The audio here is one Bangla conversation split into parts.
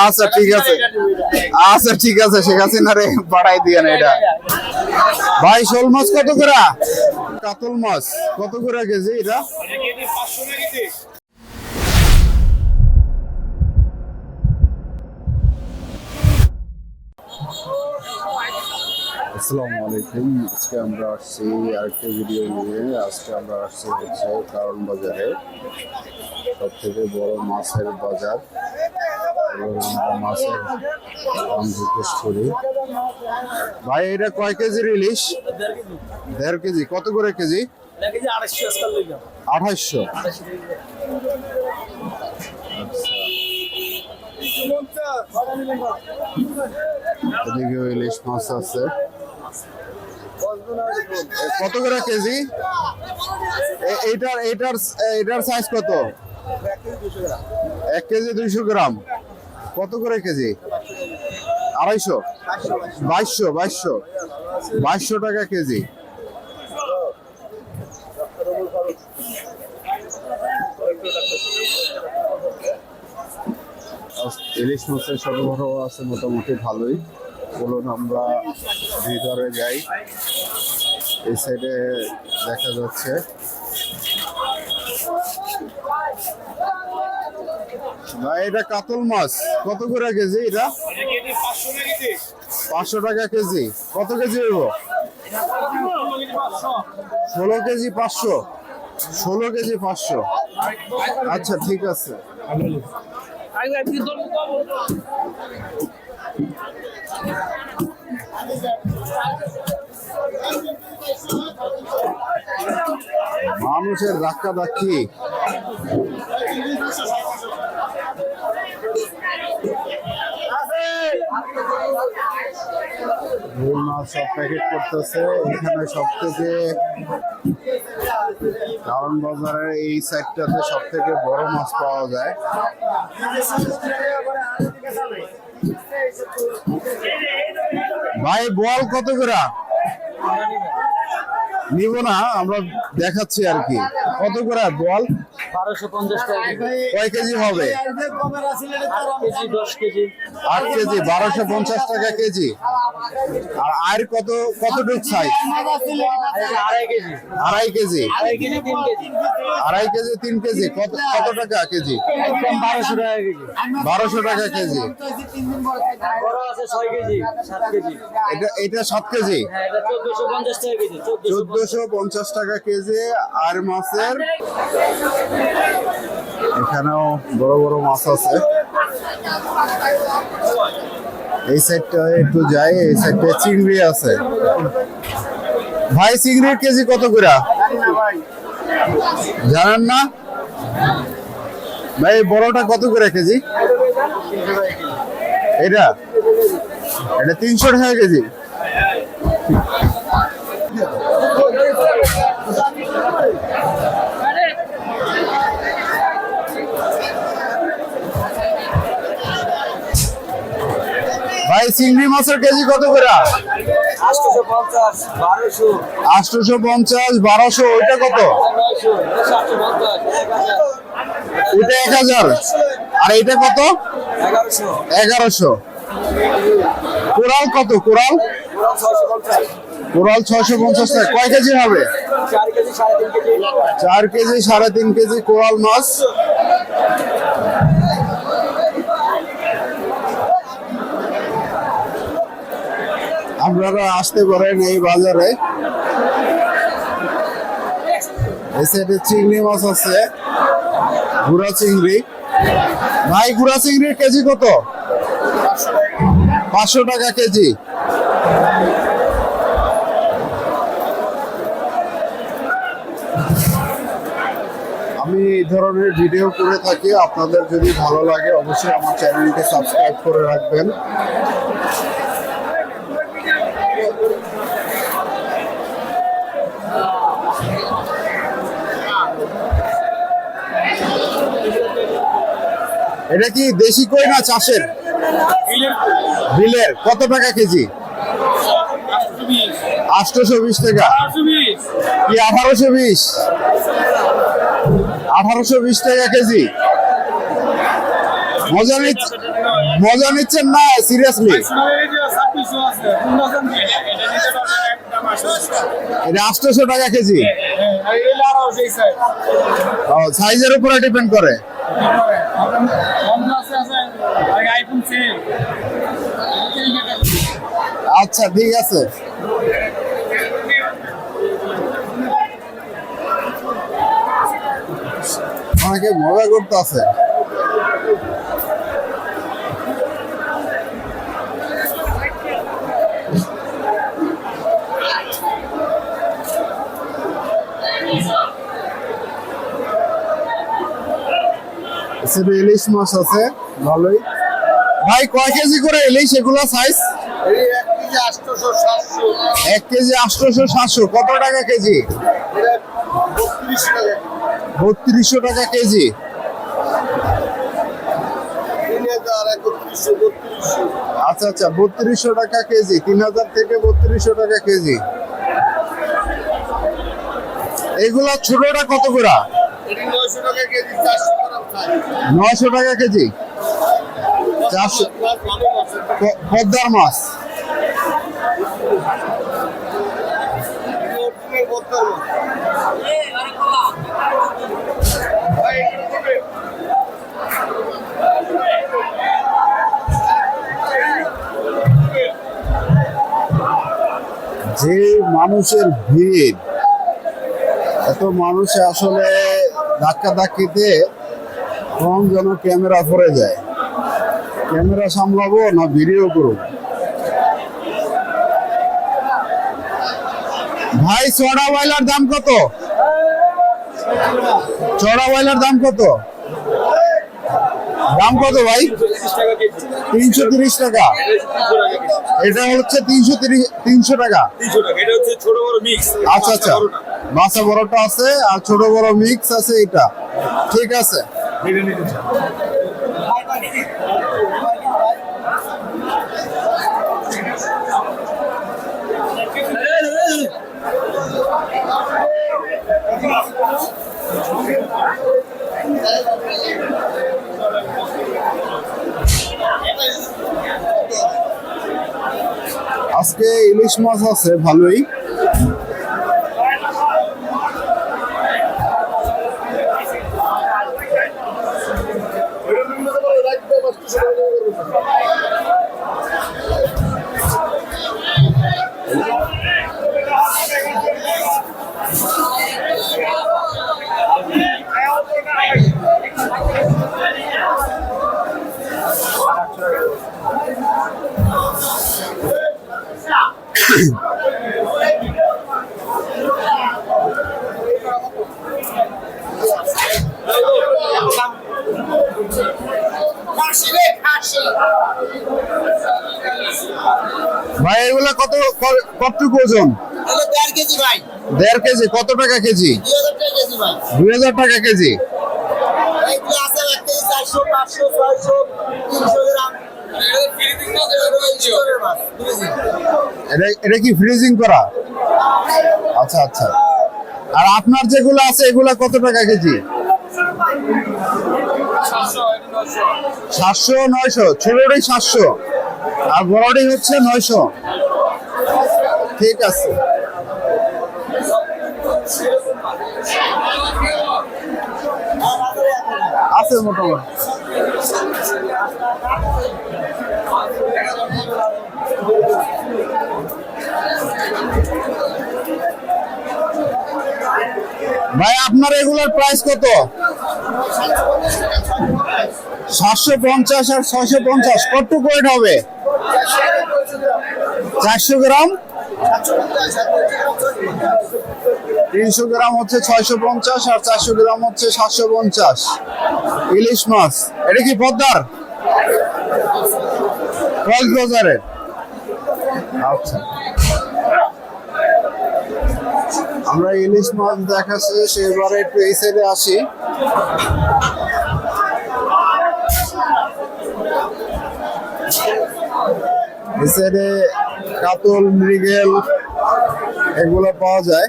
আচ্ছা ঠিক আছে, আচ্ছা ঠিক আছে, শেখ হাসিনারে বাড়াই দিয়ে না এটা। ভাই শোল মাছ কত করে? কাতল মাছ কত করে কেজি এটা? আসসালামু আলাইকুম। আজকে আমরা আসছি আরেকটা ভিডিও নিয়ে। আজকে আমরা আসছি হচ্ছে কারণ বাজারে, সব থেকে বড় মাছের বাজার। মাছের দাম জিজ্ঞেস করি। ভাই এটা কয় কেজির ইলিশ? 1.5 কেজি। কত করে কেজি? 2800। এদিকে ইলিশ মাছ আছে। কত করে কেজি? এটার সাইজ কত? 1 কেজি 200 গ্রাম। কত করে কেজি? 250। 2200 টাকা কেজি। ইলিশ মাছের সরবরাহ আছে মোটামুটি ভালোই। বলুন আমরা ভিতরে যাই। এই সাইডে দেখা যাচ্ছে ভাই এটা কাতল মাছ কত করে কেজি? এটা 500 টাকা কেজি। কত কেজি হইব? 16 কেজি 500। 16 কেজি 500। আচ্ছা ঠিক আছে। মানুষের ধাক্কা ধাক্কি। রুই মাছ সব প্যাকেট করতেছে এখানে। সব থেকে কারণ বাজারের এই সাইডটাতে সব থেকে বড় মাছ পাওয়া যায়। ভাই বল কত করে? নিব না, আমরা দেখাচ্ছি আর কি। কত করে বল? 1250 টাকা। কয় কেজি হবে? 10 কেজি। 8 কেজি 1250 টাকা কেজি। আর কতটুকু size? 2.5 KG. 2.5 KG. 2.5 KG 3 KG. 2.5 KG 3 KG. কত টাকা কেজি? একদম 1200 টাকা কেজি। 1200 টাকা কেজি। বড় আছে 6 কেজি 7 কেজি। এটা 7 কেজি। হ্যাঁ এটা 1450 টাকা কেজি। 1450 টাকা কেজি। আর মাছের এখানেও বড় বড় মাছ আছে। এই সাইডটা একটু যাই। এই সাইডটা চিংড়ি আছে। ভাই চিংড়ির কেজি কত করে জানেন না? ভাই বড়টা কত করে কেজি? এটা 300 টাকা কেজি। ভাই চিংড়ি মাছের কেজি কত করে? 850 1200 850 1200। ওইটা কত? 900 ওইটা 1000। আর এইটা কত? 1100। কোরাল কত? কোরাল 650 টাকা। কয় কেজি হবে? 4 কেজি 3.5 কেজি। 4 কেজি 3.5 কেজি কোরাল মাছ। আপনারা আসতে পারেন এই বাজারে। এই সাইডে চিংড়ি মাছ আছে, গুড়া চিংড়ি। ভাই গুড়া চিংড়ির কেজি কত? 500 টাকা কেজি। আমি এই ধরনের ভিডিও করে থাকি। আপনাদের যদি ভালো লাগে অবশ্যই আমার চ্যানেলকে সাবস্ক্রাইব করে রাখবেন। এটা কি দেশি কই না চাষের? বিলের। কত টাকা কেজি? 820 টাকা। কি 1820? 1820 টাকা কেজি। মজা নিচ্ছেন না সিরিয়াসলি? এটা 800 টাকা কেজি। সাইজের উপরে ডিপেন্ড করে। আচ্ছা ঠিক আছে। অনেকে মজা করতে আছে। ইলিশ মাছ আছে ভালোই। ভাই কয় কেজি করে ইলিশ এগুলো সাইজ? 1 কেজি 800 700। কত টাকা কেজি? 3200 টাকা কেজি। আচ্ছা আচ্ছা 3200 টাকা কেজি। 3000 থেকে 3200 টাকা কেজি। এগুলা ছোটটা কত করে? 900 টাকা কেজি। 900 টাকা কেজি। 400 পদ্মার মাছ। যে মানুষের ভিড়, এত মানুষ আসলে ধাক্কা ধাক্কিতে কম যেন ক্যামেরা পড়ে যায়। ক্যামেরা সামলাবো না ভিডিও করবো? ভাই চড়া বয়লার দাম কত? চড়া বয়লার দাম কত? দাম কত ভাই? 330 টাকা। এটা হচ্ছে 300 টাকা। আচ্ছা আচ্ছা বাসা বড়টা আছে আর ছোট বড় মিক্স আছে। এটা ঠিক আছে। আজকে ইলিশ মাছ আছে ভালোই। ভাই এগুলা কতটুকু ওজন? 1.5 কেজি ভাই। 1.5 কেজি। কত টাকা কেজি? 2000 টাকা কেজি ভাই। 2000 টাকা কেজি। এইগুলো আছে 1 কেজি 400 500 600 300 গ্রাম। এটা কি ফ্রিজিং করা? আচ্ছা আচ্ছা। আর আপনার যেগুলো আছে এগুলা কত টাকা কেজি? 700 900। ছোটটাই 700 আর বড়টাই হচ্ছে 900। ঠিক আছে। আছে মোটামুটি। ভাই আপনার এগুলোর প্রাইস কত? 750 আর 650। কতটুকু ওয়েট হবে? 400 গ্রাম। 300 গ্রাম হচ্ছে 650 আর 400 গ্রাম হচ্ছে 750। ইলিশ মাছ এটা কি পদ্মার? কক্সবাজারের। আচ্ছা আমরা ইলিশ মাছ দেখাচ্ছি সেবারে একটু এই সাইডে আসি। এই সাইডে কাতল মৃগেল এগুলো পাওয়া যায়।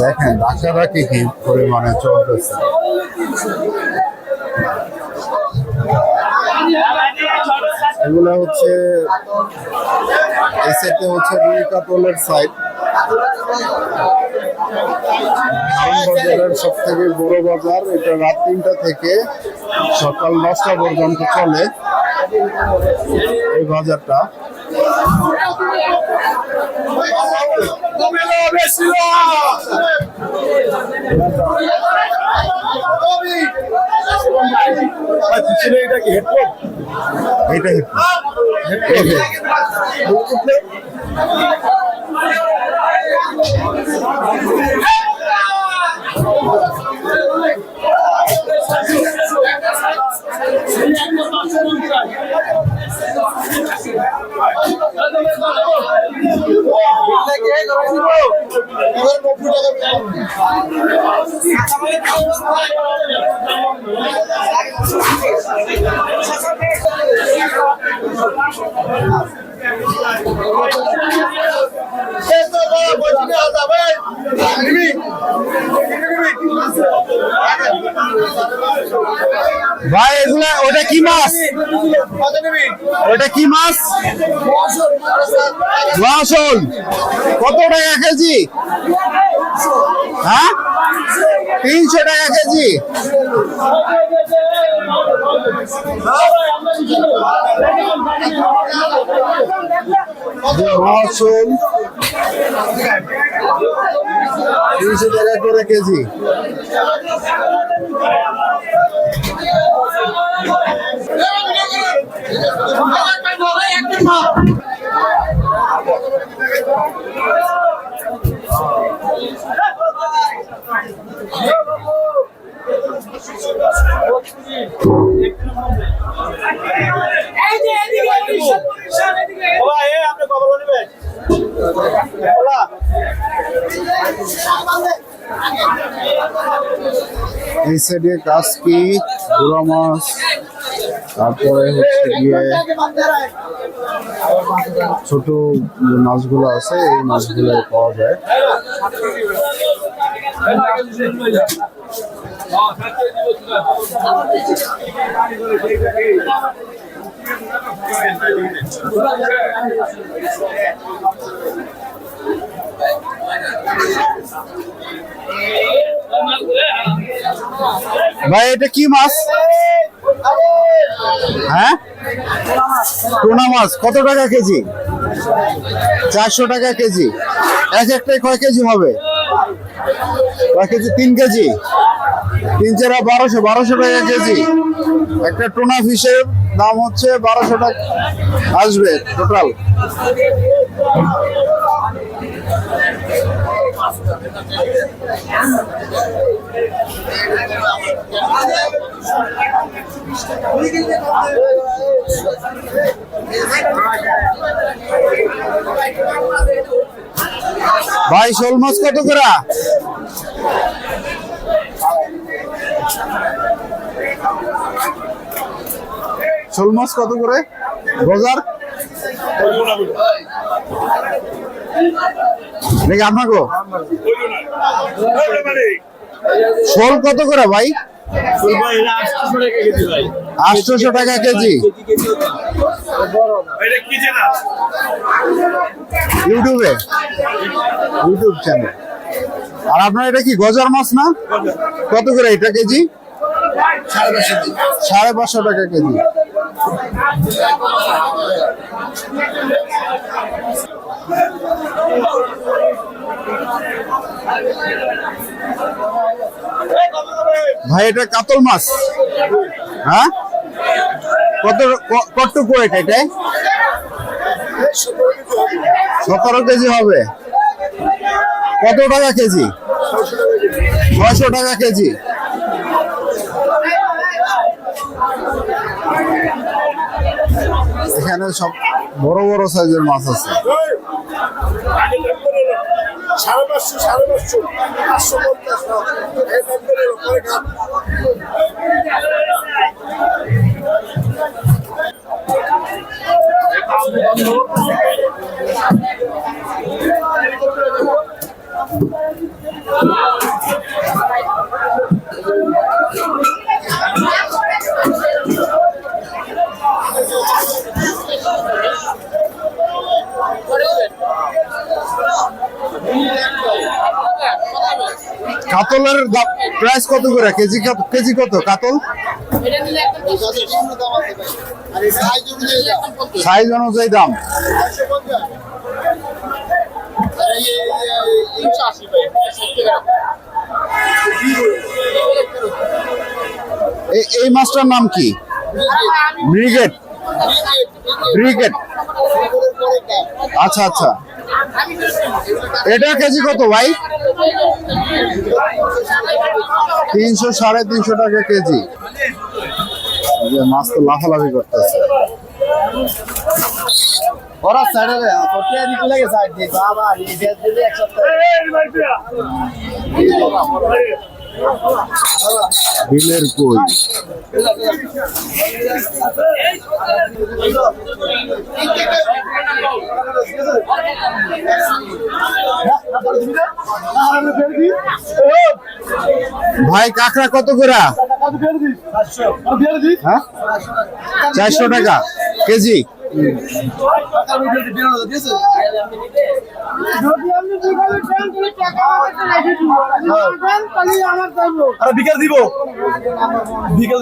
দেখেন ডাকাডাকি কি পরিমাণে চলতেছে। এগুলো হচ্ছে এই সাইডে হচ্ছে রুই কাতলের সাইড। বাজারের সব থেকে বড় বাজার এটা রাত 3টা থেকে সকাল 10টা পর্যন্ত চলে এই বাজারটা। এটা ভাই এগুলা ওটা কি মাছ? ওটা কি মাছ? মাছল। কত টাকা কেজি? হ্যাঁ 300 টাকা কেজি। মাছল 300 টাকা করে কেজি। এই সাইডে কাসকি, গুড়া মাছ, তারপরে হচ্ছে গিয়ে ছোট যে মাছগুলো আছে এই মাছগুলো পাওয়া যায়। ভাই এটা কি মাছ? হ্যাঁ টুনা মাছ। কত টাকা কেজি? 400 টাকা কেজি। এক একটাই কয় কেজি হবে? কয় কেজি? 3 কেজি। 3 4 1200 টাকা কেজি। একটা টুনা ফিশের দাম হচ্ছে 1200 টাকা আসবে টোটাল। ভাই শোল মাছ কত করে? শোল মাছ কত করে বাজার? দেখি আপনাকে শোল কত করে ভাই? 800 টাকা কেজি। YouTube channel. আর আপনার এটা কি গজার মাছ না? কত করে এটা কেজি? 550 টাকা কেজি। ভাই এটা কাতল মাছ। হ্যাঁ কতটুকু এটা? 17 কেজি হবে। কত টাকা কেজি? 600 টাকা কেজি। এখানে সব বড় বড় সাইজের মাছ আছে। 550 কাতলের প্রাইস কত করে কেজি? কেজি কত কাতল? সাইজ অনুযায়ী দাম। এই মাছটার নাম কি? ব্রিগেড। ব্রিগেড, আচ্ছা আচ্ছা। এটা কেজি কত ভাই? 300 350 টাকা কেজি। মাছ তো লাফালাফি করতেছে। ওরা সাইডে কোটিয়া দিতে লাগে সাইড দিয়ে বাবা এই বেচ দিলে এক সপ্তাহ বিলের কই। ভাই কাঁকড়া কত করে? 400 টাকা কেজি। বিকেল দিব বিকেল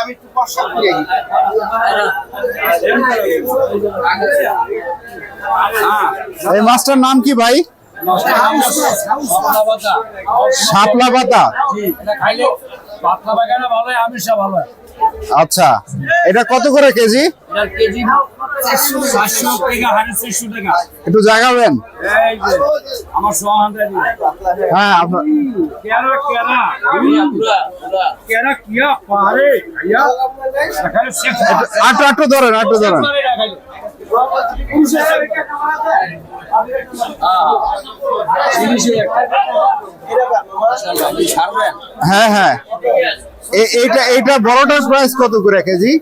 আমি একটু কষ্ট করি এই মাছটার নাম কি ভাই? শাপলা পাতা। আচ্ছা, এটা কত করে কেজি? একটু জাগাবেন? হ্যাঁ আপনার আটটু ধরেন, আটটু ধরেন। হ্যাঁ হ্যাঁ, এইটা বড়টার প্রাইস কত করে কেজি?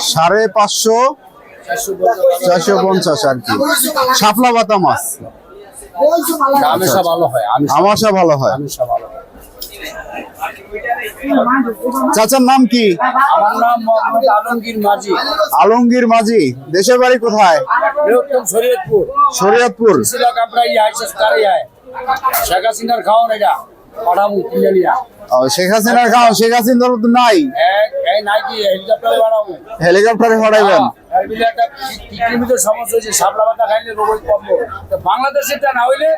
550 450 আর কি। শাপলা পাতা মাছ ভালো হয়। আমাশা ভালো হয়। চাচার নাম কি? আমার নাম মোহাম্মদ আলমগীর মাঝি। আলমগীর মাঝি। দেশের বাড়ি কোথায়? শরীয়তপুর। শরীয়তপুর। শেখ হাসিনার খাওয়ান এটা পাঠাবো কিনে নিয়ে। শেখ হাসিনার খাও? শেখ হাসিনার তো নাই। নাকি হেলিকপ্টারে বাড়াবো। হেলিকপ্টারে পাঠাইবেন? সমস্যা হচ্ছে শাপলা পাতা খাইলে রোগ কমবো। বাংলাদেশেরটা না হইলে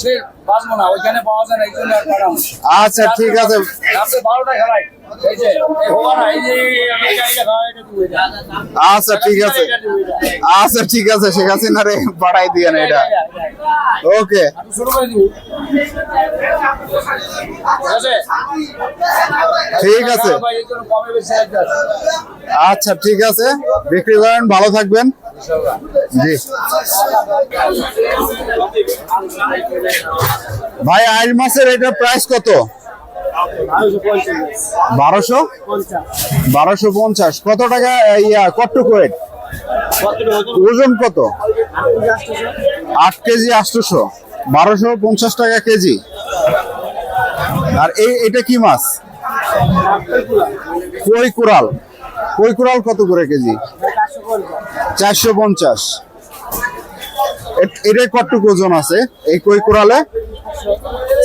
সে বাঁচবো না, ওইখানে পাওয়া যায় না, এই জন্য আর পাঠাবো। আচ্ছা ঠিক আছে। রাত্রে 12টা খেলাই এই যে আচ্ছা ঠিক আছে, আচ্ছা ঠিক আছে। শেখ হাসিনারে পাঠাই দিয়ে না এটা। ওকে শুরু করে দিব। ঠিক আছে, আচ্ছা ঠিক আছে। বিক্রি করেন, ভালো থাকবেন। জি ভাই, আইল মাছের এটার প্রাইস কত? 1250। কত টাকা? কটটুক ওয়েট? ওজন কত? 8 কেজি 800। 1250 টাকা কেজি। আর এটা কি মাছ? কই কোরাল। কই কোরাল কত করে কেজি? 450। এটা কতটুকু ওজন আছে এই কই কোরালে?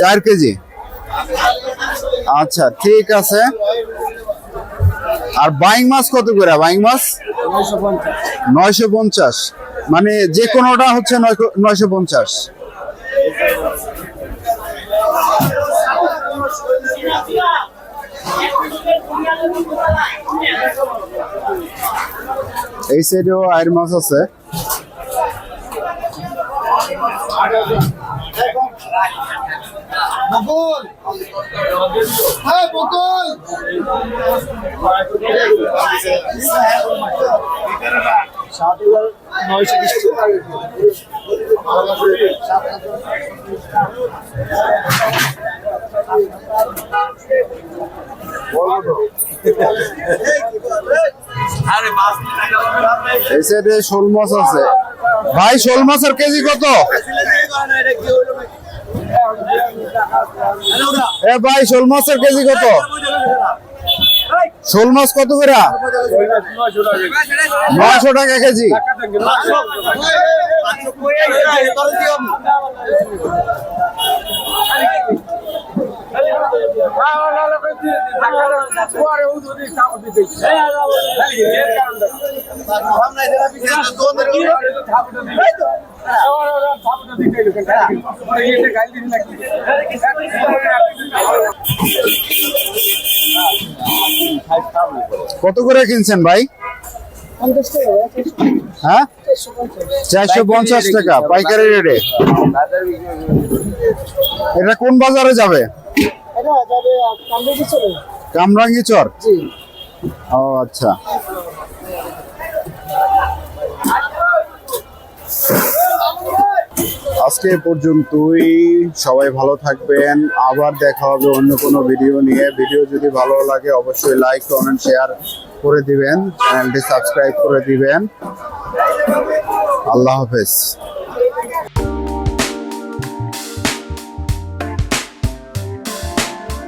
4 কেজি। আচ্ছা ঠিক আছে। আর বাইং মাছ কত করে? বাইং মাছ 950। মানে যে কোনোটা হচ্ছে 950। এই সাইডেও আয়ের মাছ আছে। বকুল, হ্যাঁ বকুল। এই সাইডে শোল মাছ আছে ভাই। শোল মাছের কেজি কত? এ ভাই শোল মাছের কেজি কত? শোল মাছ কত করে? 900 টাকা কেজি। কত করে কিনছেন ভাই? হ্যাঁ, 450 টাকা পাইকারি রেটে। এটা কোন বাজারে যাবে? কামরাঙ্গীচর। ও আচ্ছা। আজকে এ পর্যন্তই। সবাই ভালো থাকবেন। আবার দেখা হবে অন্য কোনো ভিডিও নিয়ে। ভিডিও যদি ভালো লাগে অবশ্যই লাইক কমেন্ট শেয়ার করে দিবেন, চ্যানেলটি সাবস্ক্রাইব করে দিবেন। আল্লাহ হাফেজ।